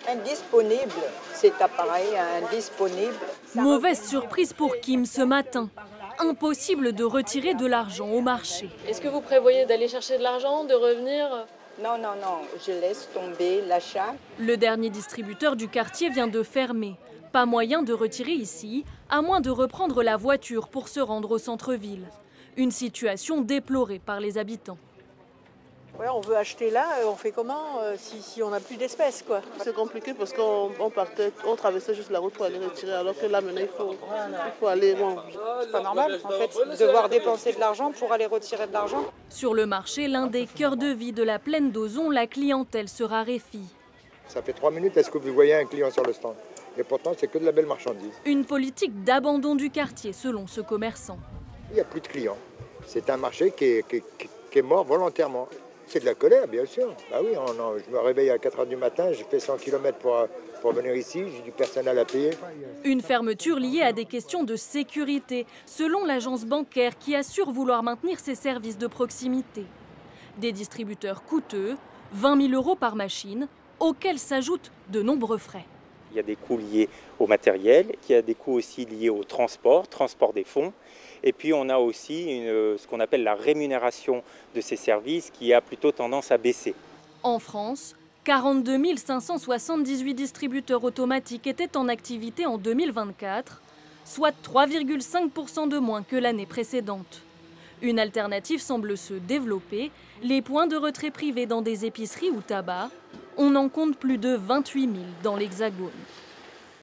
Indisponible, cet appareil indisponible. Mauvaise surprise pour Kim ce matin. Impossible de retirer de l'argent au marché. Est-ce que vous prévoyez d'aller chercher de l'argent, de revenir ? Non, non, non, je laisse tomber l'achat. Le dernier distributeur du quartier vient de fermer. Pas moyen de retirer ici, à moins de reprendre la voiture pour se rendre au centre-ville. Une situation déplorée par les habitants. Ouais, on veut acheter là, on fait comment si on n'a plus d'espèces, quoi? C'est compliqué parce qu'on traversait juste la route pour aller retirer, alors que là maintenant il faut aller loin. C'est pas normal en fait, de devoir dépenser de l'argent pour aller retirer de l'argent. Sur le marché, l'un des cœurs de vie de la plaine d'Ozon, la clientèle se raréfie. Ça fait 3 minutes, est-ce que vous voyez un client sur le stand? Et pourtant, c'est que de la belle marchandise. Une politique d'abandon du quartier, selon ce commerçant. Il n'y a plus de clients. C'est un marché qui est mort volontairement. C'est de la colère, bien sûr. Bah oui, je me réveille à 4 h du matin, j'ai fait 100 km pour venir ici, j'ai du personnel à payer. Une fermeture liée à des questions de sécurité, selon l'agence bancaire qui assure vouloir maintenir ses services de proximité. Des distributeurs coûteux, 20 000 € par machine, auxquels s'ajoutent de nombreux frais. Il y a des coûts liés au matériel, il y a des coûts aussi liés au transport des fonds. Et puis on a aussi ce qu'on appelle la rémunération de ces services qui a plutôt tendance à baisser. En France, 42 578 distributeurs automatiques étaient en activité en 2024, soit 3,5% de moins que l'année précédente. Une alternative semble se développer, les points de retrait privés dans des épiceries ou tabac. On en compte plus de 28 000 dans l'Hexagone.